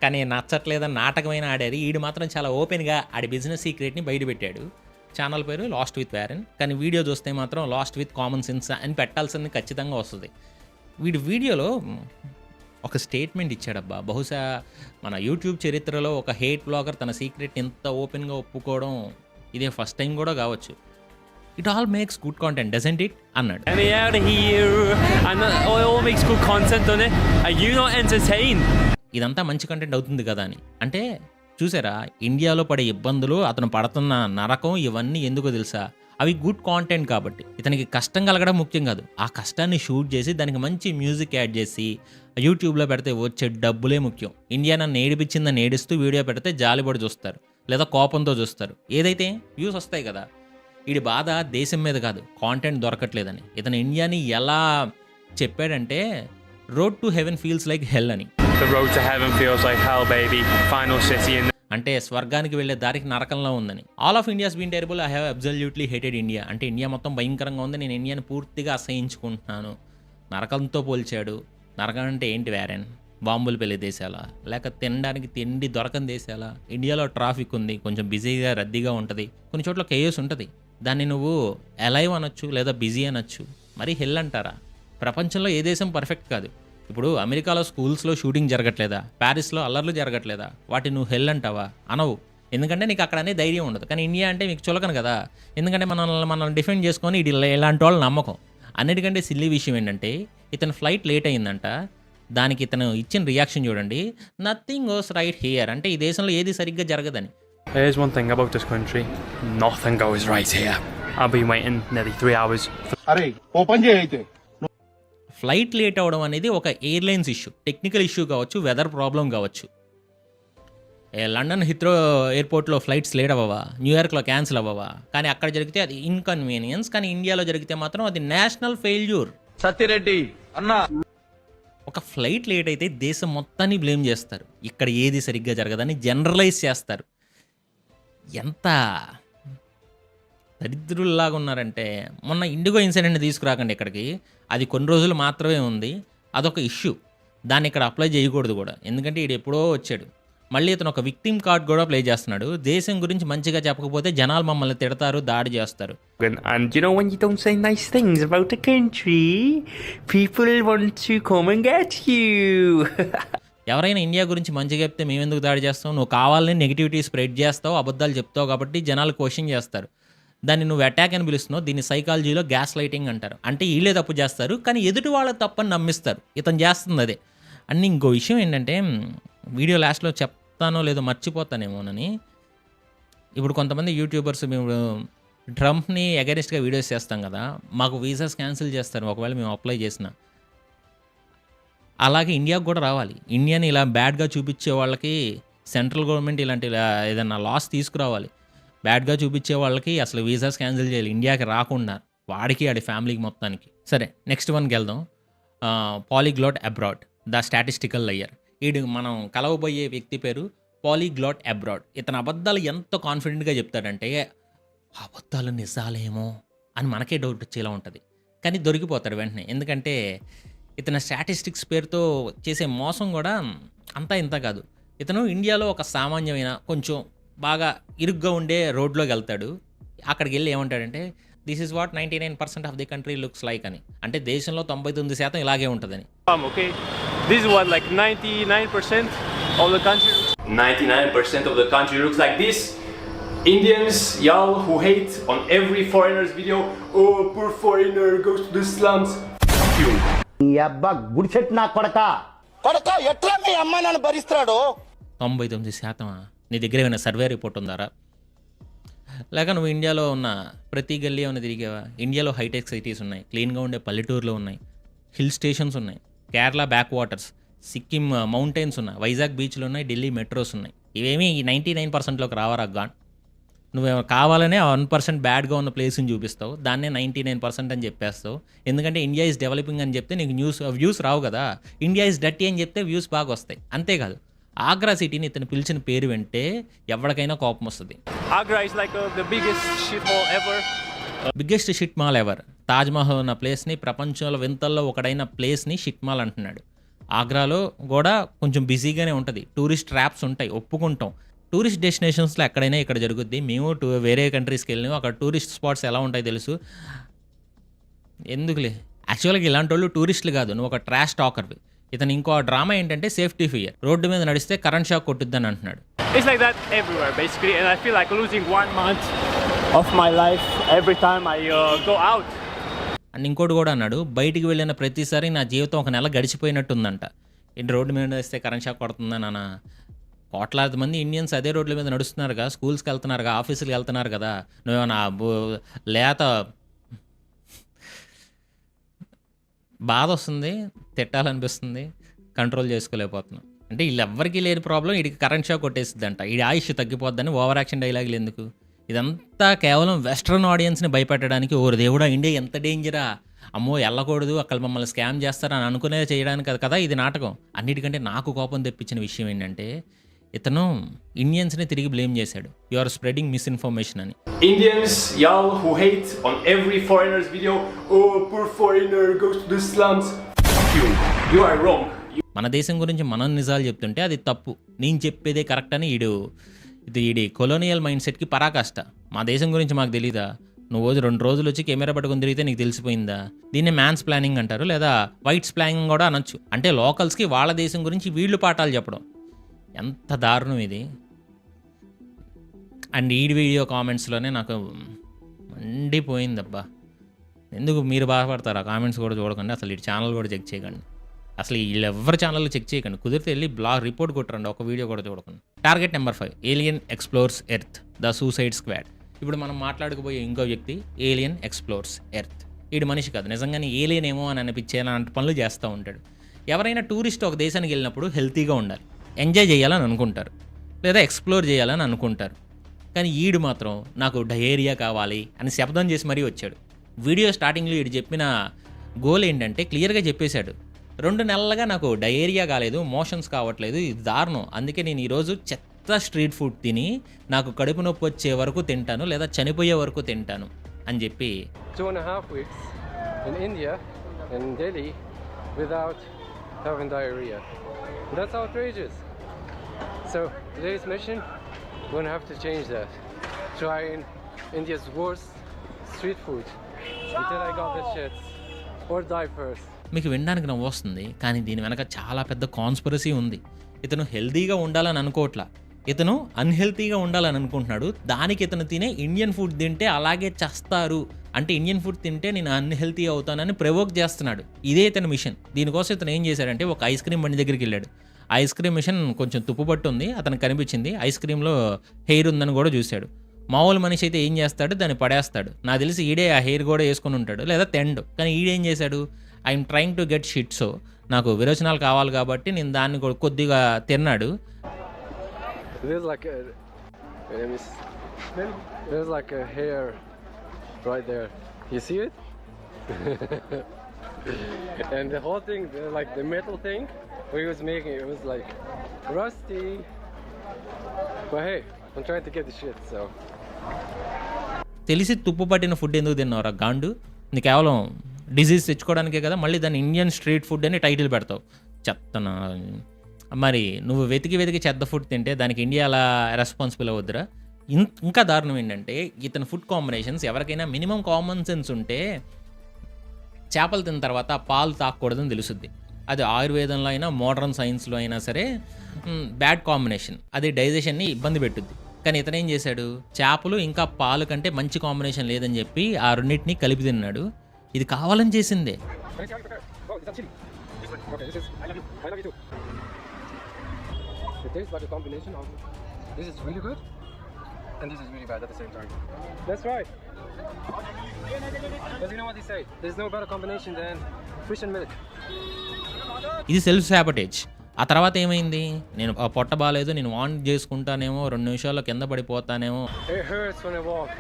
కానీ నచ్చట్లేదని నాటకమైన ఆడారు. ఈడు మాత్రం చాలా ఓపెన్గా ఆడి బిజినెస్ సీక్రెట్ని బయటపెట్టాడు. ఛానల్ పేరు లాస్ట్ విత్ వ్యారెన్, కానీ వీడియో చూస్తే మాత్రం లాస్ట్ విత్ కామన్ సెన్స్ అని పెట్టాల్సింది ఖచ్చితంగా వస్తుంది. వీడియోలో ఒక స్టేట్మెంట్ ఇచ్చాడబ్బా. బహుశా మన యూట్యూబ్ చరిత్రలో ఒక హేట్ బ్లాగర్ తన సీక్రెట్ని ఎంత ఓపెన్గా ఒప్పుకోవడం ఇదే ఫస్ట్ టైం కూడా కావచ్చు. It all makes good content, doesn't it అన్నాడు. Get me out of here. It all makes good content on it. Are you not entertained? ఇదంతా మంచి కంటెంట్ అవుతుంది కదా అని. అంటే చూసారా, ఇండియాలో పడే ఇబ్బందులు, అతను పడుతున్న నరకం, ఇవన్నీ ఎందుకో తెలుసా? అవి గుడ్ కాంటెంట్ కాబట్టి. ఇతనికి కష్టం కలగడం ముఖ్యం కాదు, ఆ కష్టాన్ని షూట్ చేసి దానికి మంచి మ్యూజిక్ యాడ్ చేసి యూట్యూబ్లో పెడితే వచ్చే డబ్బులే ముఖ్యం. ఇండియా నన్ను ఏడిపించిందని ఏడుస్తూ వీడియో పెడితే జాలిపడి చూస్తారు, లేదా కోపంతో చూస్తారు. ఏదైతే వ్యూస్ వస్తాయి కదా. వీడి బాధ దేశం మీద కాదు, కాంటెంట్ దొరకట్లేదని. ఇతను ఇండియాని ఎలా చెప్పాడంటే, road to heaven feels like హెల్ అని. The road to heaven feels like hell, baby. Final city in అంటే స్వర్గానికి వెళ్ళే దారికి నరకంలో ఉందని. All of India's been terrible, I have absolutely hated India. అంటే ఇండియా మొత్తం భయంకరంగా ఉంది, నేను ఇండియాని పూర్తిగా అసహించుకుంటున్నాను. నరకంతో పోల్చాడు. నరకం అంటే ఏంటి వ్యారెన్? బాంబులు పెళ్లి దేశాలా, లేక తినడానికి తిండి దొరకని దేశాలా? ఇండియాలో ట్రాఫిక్ ఉంది, కొంచెం బిజీగా రద్దీగా ఉంటుంది, కొన్ని చోట్ల కేయోస్ ఉంటుంది. దాన్ని నువ్వు అలైవ్ అనొచ్చు, లేదా బిజీ అనొచ్చు, మరి హెల్ అంటారా? ప్రపంచంలో ఏ దేశం పర్ఫెక్ట్ కాదు. ఇప్పుడు అమెరికాలో స్కూల్స్లో షూటింగ్ జరగట్లేదా, ప్యారిస్లో అల్లర్లు జరగట్లేదా? వాటి నువ్వు హెల్ అంటావా? అనవు, ఎందుకంటే నీకు అక్కడ అనే ధైర్యం ఉండదు. కానీ ఇండియా అంటే మీకు చులకను కదా, ఎందుకంటే మనం డిఫెండ్ చేసుకొని ఇది ఇలాంటి వాళ్ళు నమ్మకం. అన్నిటికంటే సిల్లీ విషయం ఏంటంటే, ఇతను ఫ్లైట్ లేట్ అయిందంట. దానికి ఇతను ఇచ్చిన రియాక్షన్ చూడండి, నథింగ్ గోస్ రైట్ హియర్. అంటే ఈ దేశంలో ఏది సరిగ్గా జరగదని. Here's one thing about this country. Nothing goes right here. I've been waiting nearly 3 hours. Flight late అవ్వడం అనేది ఒక ఎయిర్లైన్స్ ఇష్యూ, టెక్నికల్ ఇష్యూ కావచ్చు, వెదర్ ప్రాబ్లం కావచ్చు. లండన్ హిత్రో ఎయిర్పోర్ట్లో ఫ్లైట్స్ లేట్ అవ్వవా, న్యూయార్క్లో క్యాన్సిల్ అవ్వవా? కానీ అక్కడ జరిగితే అది ఇన్కన్వీనియన్స్, కానీ ఇండియాలో జరిగితే మాత్రం అది నేషనల్ ఫెయిల్యూర్. సత్యరెడ్డి అన్నా, ఒక ఫ్లైట్ లేట్ అయితే దేశం మొత్తాన్ని బ్లేమ్ చేస్తారు. ఇక్కడ ఏది సరిగ్గా జరగదని జనరలైజ్ చేస్తారు. ఎంత దరిద్రుల్లాగా ఉన్నారంటే, మొన్న ఇండిగో ఇన్సిడెంట్ తీసుకురాకండి ఇక్కడికి, అది కొన్ని రోజులు మాత్రమే ఉంది, అదొక ఇష్యూ. దాన్ని ఇక్కడ అప్లై చేయకూడదు కూడా, ఎందుకంటే ఈడు ఎప్పుడో వచ్చాడు. మళ్ళీ ఇతను ఒక విక్టిమ్ కార్డ్ కూడా ప్లే చేస్తున్నాడు. దేశం గురించి మంచిగా చెప్పకపోతే జనాలు మమ్మల్ని తిడతారు, దాడి చేస్తారు. And you know, when you don't say nice things about a country, people want to come and get you. ఎవరైనా ఇండియా గురించి మంచిగా చెప్తే మేమెందుకు దాడి చేస్తావు? నువ్వు కావాలని నెగిటివిటీ స్ప్రెడ్ చేస్తావు, అబద్ధాలు చెప్తావు కాబట్టి జనాలు క్వశ్చన్ చేస్తారు. దాన్ని నువ్వు అటాక్ అని పిలుస్తున్నావు. దీన్ని సైకాలజీలో గ్యాస్ లైటింగ్ అంటారు. అంటే వీళ్ళే తప్పు చేస్తారు కానీ ఎదుటి వాళ్ళ తప్పని నమ్మిస్తారు. ఇతను చేస్తుంది అదే. అండ్ ఇంకో విషయం ఏంటంటే, వీడియో లాస్ట్లో చెప్తానో లేదో మర్చిపోతానేమోనని, ఇప్పుడు కొంతమంది యూట్యూబర్స్ మేము ట్రంప్ని అగైనెస్ట్గా వీడియోస్ చేస్తాం కదా, మాకు వీసాస్ క్యాన్సిల్ చేస్తారు ఒకవేళ మేము అప్లై చేసినా. అలాగే ఇండియాకు కూడా రావాలి. ఇండియాని ఇలా బ్యాడ్గా చూపించే వాళ్ళకి సెంట్రల్ గవర్నమెంట్ ఇలాంటి ఏదైనా లాస్ తీసుకురావాలి. బ్యాడ్గా చూపించే వాళ్ళకి అసలు వీసాస్ క్యాన్సిల్ చేయాలి, ఇండియాకి రాకుండా, వాడికి ఆడి ఫ్యామిలీకి మొత్తానికి. సరే, నెక్స్ట్ వన్కి వెళ్దాం. పాలీగ్లాట్ అబ్రాడ్, ద స్టాటిస్టికల్ లయర్. వీడు మనం కలవబోయే వ్యక్తి పేరు పాలీగ్లాట్ అబ్రాడ్. ఇతను అబద్ధాలు ఎంత కాన్ఫిడెంట్గా చెప్తాడంటే అబద్ధాలు నిజాలేమో అని మనకే డౌట్ వచ్చేలా ఉంటుంది. కానీ దొరికిపోతాడు వెంటనే. ఎందుకంటే ఇతను స్టాటిస్టిక్స్ పేరుతో చేసే మోసం కూడా అంతా ఇంత కాదు. ఇతను ఇండియాలో ఒక సామాన్యమైన కొంచెం బాగా ఇరుగ్గా ఉండే రోడ్లోకి వెళ్తాడు. అక్కడికి వెళ్ళి ఏమంటాడంటే, this is what 99% of the country looks like అని. అంటే దేశంలో 99% ఇలాగే ఉంటుందని. Okay, this is what, like 99% of the country. 99% of the country looks like this. Indians, y'all who hate on every foreigner's video, oh, poor foreigner goes to the slums. Fuck you. ఈ అబ్బా గుడిచెట్టు నా కొడక ఎట్లా మీ అమ్మ నన్ను భరిస్తాడు? 99%? నీ దగ్గర ఏమైనా సర్వే రిపోర్ట్ ఉందారా? లేక నువ్వు ఇండియాలో ఉన్న ప్రతి గల్లీ ఏమైనా తిరిగావా? ఇండియాలో హైటెక్ సిటీస్ ఉన్నాయి, క్లీన్గా ఉండే పల్లెటూరులో ఉన్నాయి, హిల్ స్టేషన్స్ ఉన్నాయి, Kerala back waters, Sikkim mountains ఉన్నాయి, వైజాగ్ బీచ్లు ఉన్నాయి, ఢిల్లీ మెట్రోస్ ఉన్నాయి. ఇవేమీ ఈ 99%లోకి రావారా గాన్? నువ్వు కావాలనే 1% బ్యాడ్గా ఉన్న ప్లేస్ని చూపిస్తావు, దాన్నే 99% అని చెప్పేస్తావు. ఎందుకంటే ఇండియా ఈజ్ డెవలపింగ్ అని చెప్తే నీకు వ్యూస్ రావు కదా. ఇండియా ఈజ్ డర్టీ అని చెప్తే వ్యూస్ బాగా వస్తాయి. అంతేకాదు, ఆగ్రా సిటీని ఇతను పిలిచిన పేరు వింటే ఎవరికైనా కోపం వస్తుంది. Agra is like the biggest shithole ever. Biggest shit mall ever. Taj Mahal ఉన్న ప్లేస్ని, ప్రపంచంలో వింతల్లో ఒకడైన ప్లేస్ని షిట్ మాల్ అంటున్నాడు. ఆగ్రాలో కూడా కొంచెం బిజీగానే ఉంటుంది, టూరిస్ట్ ట్రాప్స్ ఉంటాయి, ఒప్పుకుంటాం. టూరిస్ట్ డెస్టినేషన్స్లో ఎక్కడైనా ఇక్కడ జరుగుద్ది. మేము వేరే కంట్రీస్కి వెళ్ళినాము, అక్కడ టూరిస్ట్ స్పాట్స్ ఎలా ఉంటాయి తెలుసు. ఎందుకులే, యాక్చువల్గా ఇలాంటి వాళ్ళు టూరిస్టులు కాదు, నువ్వు ఒక ట్రాష్ టాకర్వి. ఇతను ఇంకో డ్రామా ఏంటంటే సేఫ్టీ ఫియర్. రోడ్డు మీద నడిస్తే కరెంట్ షాక్ కొట్టుద్దని అంటున్నాడు. It's like that everywhere basically, and I feel like losing 1 month of my life every time I go out. And ఇంకోటి కూడా అన్నాడు, బయటికి వెళ్ళిన ప్రతిసారి నా జీవితం ఒక నెల గడిచిపోయినట్టుందంట. ఏంటి రోడ్డు మీద నడిస్తే కరెంట్ షాక్ కొడుతుందా నాన్న? కోట్లాది మంది ఇండియన్స్ అదే రోడ్ల మీద నడుస్తున్నారుగా, స్కూల్స్కి వెళ్తున్నారుగా, ఆఫీసులకు వెళ్తున్నారు కదా. నువ్వేమన్నా లేత బాధ వస్తుంది, తిట్టాలనిపిస్తుంది, కంట్రోల్ చేసుకోలేకపోతున్నాం. అంటే వీళ్ళెవ్వరికీ లేని ప్రాబ్లం వీడికి కరెంట్ షాక్ కొట్టేసిద్దంట, వీడి ఆయుష్ తగ్గిపోద్దని ఓవర్ యాక్షన్ డైలాగులు ఎందుకు? ఇదంతా కేవలం వెస్ట్రన్ ఆడియన్స్ని భయపెట్టడానికి. ఓరు దేవుడా, ఇండియా ఎంత డేంజరా, అమ్మో వెళ్ళకూడదు, అక్కడ మమ్మల్ని స్కామ్ చేస్తారని అనుకునే చేయడానికి కదా ఇది నాటకం. అన్నిటికంటే నాకు కోపం తెప్పించిన విషయం ఏంటంటే, ఇతను ఇండియన్స్ని తిరిగి బ్లేమ్ చేశాడు, యు ఆర్ స్ప్రెడింగ్ మిస్ఇన్ఫర్మేషన్ అని. Indians, y'all who hate on every foreigner's video, oh, poor foreigner goes to the slums. Fuck you. You are wrong. మన దేశం గురించి మనం నిజాలు చెప్తుంటే అది తప్పు, నేను చెప్పేదే కరెక్ట్ అని వీడి కొలోనియల్ మైండ్ సెట్కి పరాకాష్ట. మా దేశం గురించి మాకు తెలీదా? నువ్వు 2 రోజులు వచ్చి కెమెరా పట్టుకుని తిరిగితే నీకు తెలిసిపోయిందా? దీన్ని మ్యాన్స్ ప్లానింగ్ అంటారు, లేదా వైట్స్ ప్లానింగ్ కూడా అనొచ్చు. అంటే లోకల్స్కి వాళ్ళ దేశం గురించి వీళ్ళు పాఠాలు చెప్పడం. ఎంత దారుణం ఇది. అండ్ ఈ వీడియో కామెంట్స్లోనే నాకు మండిపోయిందబ్బా. ఎందుకు మీరు బాధపడతారు? ఆ కామెంట్స్ కూడా చూడకండి, అసలు ఈ ఛానల్ కూడా చెక్ చేయకండి. అసలు వీళ్ళెవ్వరి ఛానల్లో చెక్ చేయకండి, కుదిరితే వెళ్ళి బ్లాగ్ రిపోర్ట్ కొట్టరండి, ఒక వీడియో కూడా చూడకండి. Target number 5, alien explores earth, the suicide squad. ఇప్పుడు మనం మాట్లాడుకుపోయే ఇంకో వ్యక్తి ఏలియన్ ఎక్స్ప్లోర్స్ ఎర్త్. వీడు మనిషి కాదు, నిజంగానే ఏలియన్ ఏమో అని అనిపించేలాంటి పనులు చేస్తూ ఉంటాడు. ఎవరైనా టూరిస్ట్ ఒక దేశానికి వెళ్ళినప్పుడు హెల్తీగా ఉండాలి, ఎంజాయ్ చేయాలని అనుకుంటారు, లేదా ఎక్స్ప్లోర్ చేయాలని అనుకుంటారు. కానీ ఈడు మాత్రం నాకు డయేరియా కావాలి అని శబ్దం చేసి మరీ వచ్చాడు. వీడియో స్టార్టింగ్లో వీడు చెప్పిన గోల్ ఏంటంటే క్లియర్గా చెప్పేశాడు, 2 నెలలుగా నాకు డయేరియా కాలేదు, మోషన్స్ కావట్లేదు, ఇది దారుణం, అందుకే నేను ఈరోజు చెత్త స్ట్రీట్ ఫుడ్ తిని నాకు కడుపు నొప్పి వచ్చే వరకు తింటాను, లేదా చనిపోయే వరకు తింటాను అని చెప్పి 2.5 weeks in India, in Delhi, without having diarrhea. That's outrageous. So today's mission, we're gonna have to change that. Trying India's worst street food until I got the shit or die first. మీకు వినడానికి నవ్వు వస్తుంది, కానీ దీని వెనక చాలా పెద్ద conspiracy ఉంది. ఇతను హెల్తీగా ఉండాలని అనుకోవట్లా, ఇతను అన్హెల్తీగా ఉండాలని అనుకుంటున్నాడు. దానికి ఇతను తినే ఇండియన్ ఫుడ్ తింటే అలాగే చేస్తారు, అంటే ఇండియన్ ఫుడ్ తింటే నేను అన్హెల్తీ అవుతానని ప్రవోక్ చేస్తున్నాడు. ఇదే ఇతని మిషన్. దీనికోసం ఇతను ఏం చేశాడంటే ఒక ఐస్ క్రీమ్ బండి దగ్గరికి వెళ్ళాడు. ఐస్ క్రీమ్ మిషన్ కొంచెం తుప్పుపట్టు ఉంది, అతనికి కనిపించింది. ఐస్ క్రీమ్లో హెయిర్ ఉందని కూడా చూశాడు. మామూలు మనిషి అయితే ఏం చేస్తాడు, దాన్ని పడేస్తాడు. నాకు తెలిసి ఈడే ఆ హెయిర్ కూడా వేసుకొని ఉంటాడు, లేదా తెండు. కానీ ఈడేం చేశాడు, I'm trying to get shit, so నాకు విరోచనాలు కావాలి కాబట్టి నేను దాన్ని కొద్దిగా తిన్నాడు. There's like a hair right there. You see it? And the whole thing, like the metal thing, where he was making it was like rusty. But hey, I'm trying to get the shit, so. తెలిసి తుప్పు పట్టిన food ఎందుకు తిన్నావురా గాండు? నీ కేవలం disease తెచ్చుకోవడానికే కదా, మళ్ళీ దాన్ని Indian street food అని టైటిల్ పెడతావు. చెప్తాను మరి, నువ్వు వెతికి చెత్త ఫుడ్ తింటే దానికి ఇండియా అలా రెస్పాన్సిబుల్ అవుద్దిరా. ఇంకా దారుణం ఏంటంటే ఇతని ఫుడ్ కాంబినేషన్స్ ఎవరికైనా మినిమం కామన్ సెన్స్ ఉంటే చేపలు తిన్న తర్వాత పాలు తాగకూడదని తెలుసుద్ది. అది ఆయుర్వేదంలో అయినా మోడర్న్ సైన్స్లో అయినా సరే బ్యాడ్ కాంబినేషన్, అది డైజెషన్ని ఇబ్బంది పెట్టుద్ది. కానీ ఇతను ఏం చేశాడు, చేపలు ఇంకా పాలు కంటే మంచి కాంబినేషన్ లేదని చెప్పి ఆ రెండింటిని కలిపి తిన్నాడు. ఇది కావాలని చేసిందే. It tastes like a combination of this is really good and this is really bad at the same time. That's right. Because you know what they say, there's no better combination than fish and milk. ఇది self సాబటేజ్. ఆ తర్వాత ఏమైంది, నేను పొట్ట బాగాలేదు, నేను want చేసుకుంటానేమో, 2 నిమిషాల్లో కింద పడిపోతానేమో. It hurts when I walk.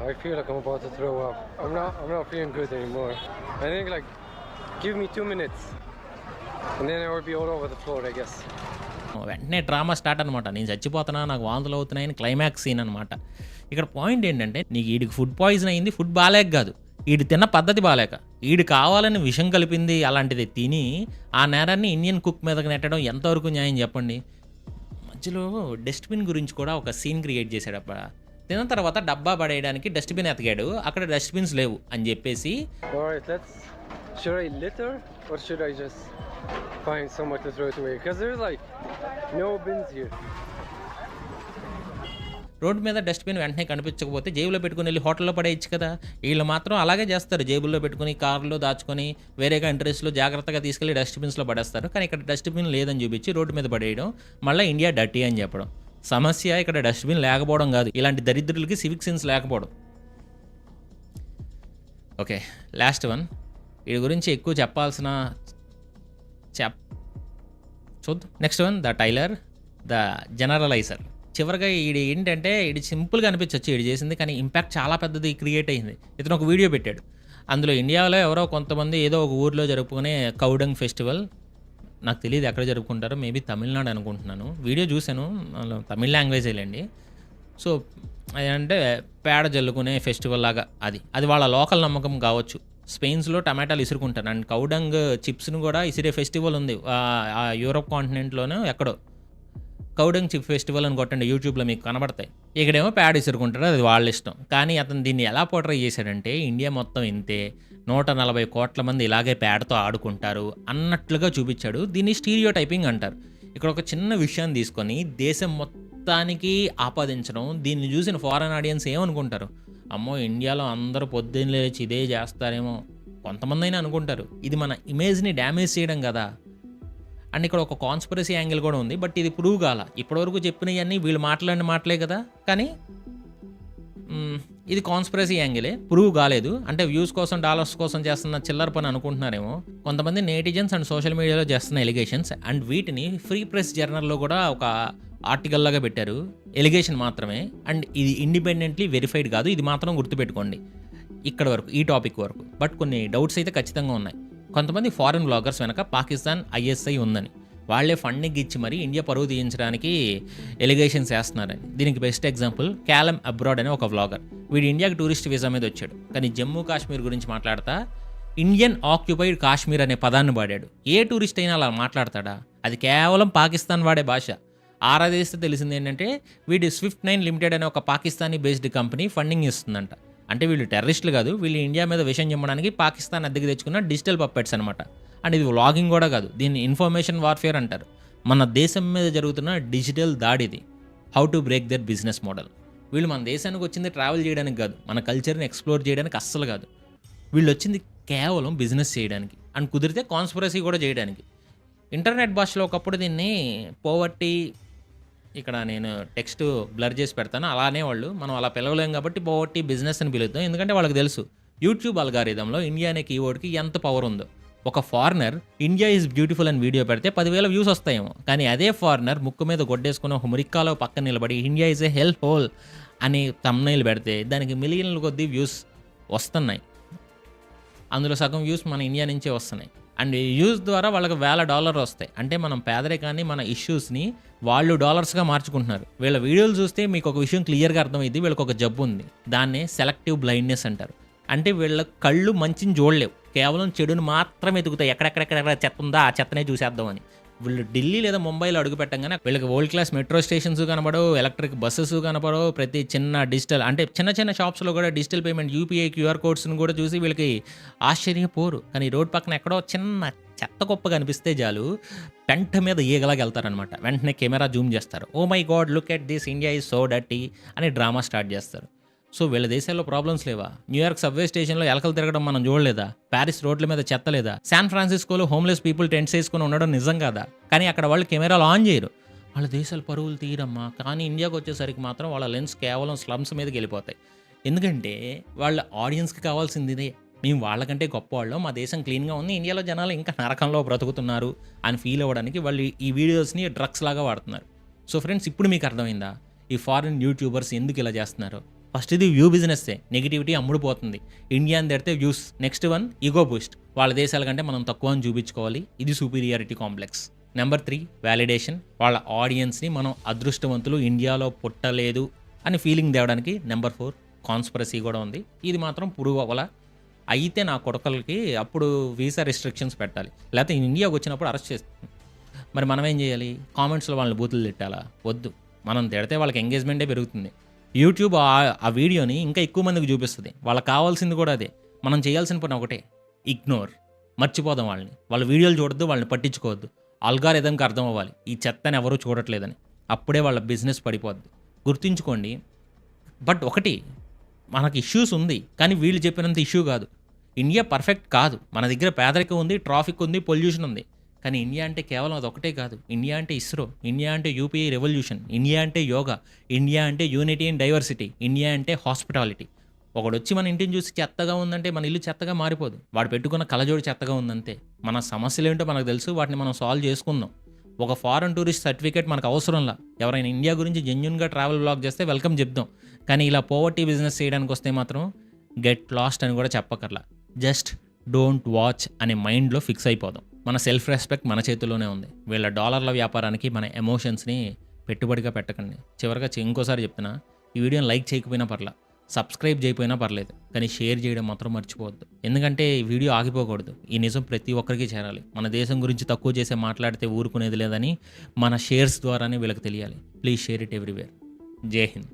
I feel like I'm about to throw up. I'm not feeling good anymore. I think like give me 2 minutes and then I will be all over the floor, I guess. వెంటనే drama start అనమాట. నేను చచ్చిపోతున్నా, నాకు వాంతులు అవుతున్నాయని climax scene అనమాట. ఇక్కడ point ఏంటంటే, నీకు వీడికి ఫుడ్ పాయిజన్ అయింది, ఫుడ్ బాగాలేక కాదు, వీడు తిన్న పద్ధతి బాగాలేక. వీడు కావాలని విషం కలిపింది అలాంటిది తిని ఆ నేరాన్ని ఇండియన్ కుక్ మీదకి నెట్టడం ఎంతవరకు న్యాయం చెప్పండి. మధ్యలో డస్ట్బిన్ గురించి కూడా ఒక సీన్ క్రియేట్ చేశాడు. అప్పుడు తిన్న తర్వాత డబ్బా పడేయడానికి డస్ట్బిన్ ఎతికాడు, అక్కడ డస్ట్బిన్స్ లేవు అని చెప్పేసి. Should I litter or should I just find somewhere to throw it away? Because there's like no bins here. Road మీద డస్ట్బిన్ వెంటనే కనిపించకపోతే జేబులో పెట్టుకుని వెళ్ళి హోటల్లో పడేయచ్చు కదా. వీళ్ళు మాత్రం అలాగే చేస్తారు, జేబుల్లో పెట్టుకుని కార్లో దాచుకొని వేరే కంట్రీస్లో జాగ్రత్తగా తీసుకెళ్ళి డస్ట్బిన్స్లో పడేస్తారు. కానీ ఇక్కడ డస్ట్బిన్ లేదని చూపించి రోడ్డు మీద పడేయడం, మళ్ళీ ఇండియా డర్టీ అని చెప్పడం. సమస్య ఇక్కడ డస్ట్బిన్ లేకపోవడం కాదు, ఇలాంటి దరిద్రులకి సివిక్ సెన్స్ లేకపోవడం. Okay, last one. వీడి గురించి ఎక్కువ చెప్పాల్సిన చూద్దాం. Next one, the tailor, the generaliser. చివరిగా వీడు ఏంటంటే, వీడి సింపుల్గా అనిపించవచ్చు వీడు చేసింది, కానీ ఇంపాక్ట్ చాలా పెద్దది క్రియేట్ అయింది. ఇతను ఒక వీడియో పెట్టాడు, అందులో ఇండియాలో ఎవరో కొంతమంది ఏదో ఒక ఊరిలో జరుపుకునే కౌడంగ్ ఫెస్టివల్, నాకు తెలియదు ఎక్కడ జరుపుకుంటారో, మేబీ తమిళనాడు అనుకుంటున్నాను. వీడియో చూశాను, తమిళ లాంగ్వేజ్ వెళ్ళండి. సో అదంటే పేడ జల్లుకునే ఫెస్టివల్ లాగా, అది వాళ్ళ లోకల్ నమ్మకం కావచ్చు. స్పెయిన్స్లో టమాటాలు ఇసురుకుంటారు, అండ్ కౌడంగ్ చిప్స్ను కూడా ఇసిరే ఫెస్టివల్ ఉంది ఆ యూరోప్ కాంటినెంట్లోనూ ఎక్కడో. కౌడంగ్ చిప్ ఫెస్టివల్ అని కొట్టండి యూట్యూబ్లో, మీకు కనబడతాయి. ఇక్కడేమో పేడ ఇసురుకుంటారు, అది వాళ్ళ ఇష్టం. కానీ అతను దీన్ని ఎలా పోర్ట్రే చేశాడంటే, ఇండియా మొత్తం ఇంతే, 140 కోట్ల మంది ఇలాగే పేడతో ఆడుకుంటారు అన్నట్లుగా చూపించాడు. దీన్ని స్టీరియో టైపింగ్ అంటారు. ఇక్కడ ఒక చిన్న విషయాన్ని తీసుకొని దేశం మొత్తానికి ఆపాదించడం, దీన్ని చూసిన ఫారెన్ ఆడియన్స్ ఏమనుకుంటారు, అమ్మో ఇండియాలో అందరూ పొద్దున్న లేచి ఇదే చేస్తారేమో, కొంతమంది అయినా అనుకుంటారు. ఇది మన ఇమేజ్ని డ్యామేజ్ చేయడం కదా. అండ్ ఇక్కడ ఒక కాన్స్పిరసీ యాంగిల్ కూడా ఉంది, బట్ ఇది ప్రూవ్ కాల. ఇప్పటివరకు చెప్పినవన్నీ వీళ్ళు మాట్లాడిన మాటలే కదా, కానీ ఇది కాన్స్పిరసీ యాంగిలే, ప్రూవ్ కాలేదు. అంటే వ్యూస్ కోసం, డాలర్స్ కోసం చేస్తున్న చిల్లర పని అనుకుంటున్నారేమో కొంతమంది నేటిజన్స్ అండ్ సోషల్ మీడియాలో చేస్తున్న ఎలిగేషన్స్. అండ్ వీటిని ఫ్రీ ప్రెస్ జర్నల్లో కూడా ఒక ఆర్టికల్ లాగా పెట్టారు, ఎలిగేషన్ మాత్రమే. అండ్ ఇది ఇండిపెండెంట్లీ వెరిఫైడ్ కాదు, ఇది మాత్రం గుర్తుపెట్టుకోండి ఇక్కడ వరకు, ఈ టాపిక్ వరకు. బట్ కొన్ని డౌట్స్ అయితే ఖచ్చితంగా ఉన్నాయి. కొంతమంది ఫారిన్ బ్లాగర్స్ వెనక పాకిస్తాన్ ISI ఉందని, వాళ్లే ఫండింగ్ ఇచ్చి మరీ ఇండియా పరువు తీయించడానికి ఎలిగేషన్స్ వేస్తున్నారని. దీనికి బెస్ట్ ఎగ్జాంపుల్ క్యాలమ్ అబ్రాడ్ అనే ఒక వ్లాగర్. వీడు ఇండియాకి టూరిస్ట్ వీసా మీద వచ్చాడు, కానీ జమ్మూ కాశ్మీర్ గురించి మాట్లాడతా ఇండియన్ ఆక్యుపైడ్ కాశ్మీర్ అనే పదాన్ని వాడాడు. ఏ టూరిస్ట్ అయినా అలా మాట్లాడతాడా? అది కేవలం పాకిస్తాన్ వాడే భాష. ఆరాధిస్తే తెలిసింది ఏంటంటే వీడి స్విఫ్ట్ 9 లిమిటెడ్ అనే ఒక పాకిస్తానీ బేస్డ్ కంపెనీ ఫండింగ్ ఇస్తుందంట. అంటే వీళ్ళు టెర్రరిస్టులు కాదు, వీళ్ళు ఇండియా మీద విషయం చెప్పడానికి పాకిస్తాన్ అద్దెకి తెచ్చుకున్న డిజిటల్ పప్పెట్స్ అనమాట. అండ్ ఇది వ్లాగింగ్ కూడా కాదు, దీన్ని ఇన్ఫర్మేషన్ వార్ఫేర్ అంటారు. మన దేశం మీద జరుగుతున్న డిజిటల్ దాడిది. How to break their business model. వీళ్ళు మన దేశానికి వచ్చింది ట్రావెల్ చేయడానికి కాదు, మన కల్చర్ని ఎక్స్ప్లోర్ చేయడానికి అస్సలు కాదు. వీళ్ళు వచ్చింది కేవలం బిజినెస్ చేయడానికి, అండ్ కుదిరితే కాన్స్పిరసీ కూడా చేయడానికి. ఇంటర్నెట్ భాషలో ఒకప్పుడు దీన్ని పోవర్టీ, ఇక్కడ నేను టెక్స్ట్ బ్లర్ చేసి పెడతాను, అలానే వాళ్ళు మనం అలా పిలవలేం కాబట్టి పోవర్టీ బిజినెస్ అని పిలుద్దాం. ఎందుకంటే వాళ్ళకి తెలుసు యూట్యూబ్ అల్గారిథంలో ఇండియా అనే కీవర్డ్కి ఎంత పవర్ ఉందో. ఒక ఫారినర్ ఇండియా ఈజ్ బ్యూటిఫుల్ అని వీడియో పెడితే 10,000 వ్యూస్ వస్తాయేమో, కానీ అదే ఫారినర్ ముక్కు మీద గొడ్డేసుకుని ఒక మురిక్కాలో పక్కన నిలబడి India is a help whole అని తమ్నైల్ పెడితే దానికి మిలియన్ల కొద్దీ వ్యూస్ వస్తున్నాయి. అందులో సగం వ్యూస్ మన ఇండియా నుంచే వస్తున్నాయి. అండ్ ఈ వ్యూస్ ద్వారా వాళ్ళకి $1,000 వస్తాయి. అంటే మనం పేదరికాన్ని, మన ఇష్యూస్ని వాళ్ళు డాలర్స్గా మార్చుకుంటున్నారు. వీళ్ళ వీడియోలు చూస్తే మీకు ఒక విషయం క్లియర్గా అర్థమైంది, వీళ్ళకి ఒక జబ్బు ఉంది. దాన్నే సెలెక్టివ్ బ్లైండ్నెస్ అంటారు. అంటే వీళ్ళ కళ్ళు మంచిని చూడలేవు, కేవలం చెడుని మాత్రమే ఎదుగుతాయి. ఎక్కడెక్కడెక్కడ చెత్త ఉందా ఆ చెత్తనే చూసేద్దామని. వీళ్ళు ఢిల్లీ లేదా ముంబైలో అడుగు పెట్టంగానే వీళ్ళకి వరల్డ్ క్లాస్ మెట్రో స్టేషన్స్ కనపడవు, ఎలక్ట్రిక్ బస్సెస్ కనపడవు, ప్రతి చిన్న డిజిటల్ అంటే చిన్న షాప్స్లో కూడా డిజిటల్ పేమెంట్ యూపీఐ క్యూఆర్ కోడ్స్ని కూడా చూసి వీళ్ళకి ఆశ్చర్యపోరు. కానీ రోడ్ పక్కన ఎక్కడో చిన్న చెత్త కుప్ప కనిపిస్తే చాలు పెంట మీద ఈగలాగా వెళ్తారనమాట. వెంటనే కెమెరా జూమ్ చేస్తారు, oh my god look at this, India is so dirty అని డ్రామా స్టార్ట్ చేస్తారు. సో వీళ్ళ దేశాల్లో ప్రాబ్లమ్స్ లేవా? న్యూయార్క్ సబ్వే స్టేషన్లో ఎలకలు తిరగడం మనం చూడలేదా? ప్యారిస్ రోడ్ల మీద చెత్త లేదా? శాన్ ఫ్రాన్సిస్కోలో హోమ్లెస్ పీపుల్ టెంట్స్ వేసుకుని ఉండడం నిజం కాదా? కానీ అక్కడ వాళ్ళు కెమెరాలు ఆన్ చేయరు. వాళ్ళ దేశాల పరువులు తీరమ్మా. కానీ ఇండియాకి వచ్చేసరికి మాత్రం వాళ్ళ లెన్స్ కేవలం స్లమ్స్ మీదకి వెళ్ళిపోతాయి. ఎందుకంటే వాళ్ళ ఆడియన్స్కి కావాల్సింది ఇదే, మేము వాళ్ళకంటే గొప్పవాళ్ళం, మా దేశం క్లీన్గా ఉంది, ఇండియాలో జనాలు ఇంకా నరకంలో బ్రతుకుతున్నారు అని ఫీల్ అవ్వడానికి వాళ్ళు ఈ వీడియోస్ని డ్రగ్స్ లాగా వాడుతున్నారు. సో ఫ్రెండ్స్, ఇప్పుడు మీకు అర్థమైందా ఈ ఫారిన్ యూట్యూబర్స్ ఎందుకు ఇలా చేస్తున్నారు? ఫస్ట్ ఇది వ్యూ బిజినెస్సే, నెగిటివిటీ అమ్ముడుపోతుంది. ఇండియా అని తెడితే views, next one ego boost, వాళ్ళ దేశాల కంటే మనం తక్కువ అని చూపించుకోవాలి, ఇది సూపీరియారిటీ కాంప్లెక్స్. నెంబర్ 3 వ్యాలిడేషన్, వాళ్ళ ఆడియన్స్ని మనం అదృష్టవంతులు, ఇండియాలో పుట్టలేదు అని ఫీలింగ్ తేవడానికి. నెంబర్ 4 కాన్స్పిరసీ కూడా ఉంది, ఇది మాత్రం ప్రూవ్ అవ్వాల. అయితే నా కొడుకులకి అప్పుడు వీసా రిస్ట్రిక్షన్స్ పెట్టాలి, లేకపోతే ఇండియాకి వచ్చినప్పుడు అరెస్ట్ చేస్తుంది. మరి మనం ఏం చేయాలి? కామెంట్స్లో వాళ్ళని బూతులు తిట్టాలా? వద్దు, మనం తిడితే వాళ్ళకి ఎంగేజ్మెంటే పెరుగుతుంది. యూట్యూబ్ ఆ వీడియోని ఇంకా ఎక్కువ మందికి చూపిస్తుంది. వాళ్ళకి కావాల్సింది కూడా అదే. మనం చేయాల్సిన పని ఒకటే, ఇగ్నోర్, మర్చిపోదాం వాళ్ళని. వాళ్ళ వీడియోలు చూడొద్దు, వాళ్ళని పట్టించుకోవద్దు. అల్గారిథంకి అర్థం అవ్వాలి ఈ చెత్తని ఎవరూ చూడట్లేదని, అప్పుడే వాళ్ళ బిజినెస్ పడిపోద్ది. గుర్తుంచుకోండి. బట్ ఒకటి, మనకి ఇష్యూస్ ఉంది, కానీ వీళ్ళు చెప్పినంత ఇష్యూ కాదు. ఇండియా పర్ఫెక్ట్ కాదు, మన దగ్గర పేదరికం ఉంది, ట్రాఫిక్ ఉంది, పొల్యూషన్ ఉంది. కానీ ఇండియా అంటే కేవలం అదొకటే కాదు. ఇండియా అంటే ఇస్రో, ఇండియా అంటే యూపీఐ రెవల్యూషన్, ఇండియా అంటే యోగా, ఇండియా అంటే యూనిటీ అండ్ డైవర్సిటీ, ఇండియా అంటే హాస్పిటాలిటీ. ఒకడు వచ్చి మన ఇంటిని చూసి చెత్తగా ఉందంటే మన ఇల్లు చెత్తగా మారిపోదు, వాడు పెట్టుకున్న కలజోడి చెత్తగా ఉందంతే. మన సమస్యలు ఏంటో మనకు తెలుసు, వాటిని మనం సాల్వ్ చేసుకుందాం. ఒక ఫారెన్ టూరిస్ట్ సర్టిఫికేట్ మనకు అవసరంలా. ఎవరైనా ఇండియా గురించి జెన్యూన్గా ట్రావెల్ బ్లాగ్ చేస్తే వెల్కమ్ చెప్దాం. కానీ ఇలా పోవర్టీ బిజినెస్ చేయడానికి వస్తే మాత్రం గెట్ లాస్ట్ అని కూడా చెప్పకర్లా. జస్ట్ డోంట్ వాచ్ అనే మైండ్లో ఫిక్స్ అయిపోదాం. మన సెల్ఫ్ రెస్పెక్ట్ మన చేతుల్లోనే ఉంది. వీళ్ళ డాలర్ల వ్యాపారానికి మన ఎమోషన్స్ని పెట్టుబడిగా పెట్టకండి. చివరిగా ఇంకోసారి చెప్తున్నా, ఈ వీడియోని లైక్ చేయకపోయినా పర్లా, సబ్స్క్రైబ్ చేయకపోయినా పర్లేదు, కానీ షేర్ చేయడం మాత్రం మర్చిపోవద్దు. ఎందుకంటే ఈ వీడియో ఆగిపోకూడదు. ఈ నిజం ప్రతి ఒక్కరికి చేరాలి. మన దేశం గురించి తక్కువ చేసే మాట్లాడితే ఊరుకునేది లేదని మన షేర్స్ ద్వారానే వీళ్ళకి తెలియాలి. Please share it everywhere. జై హింద్.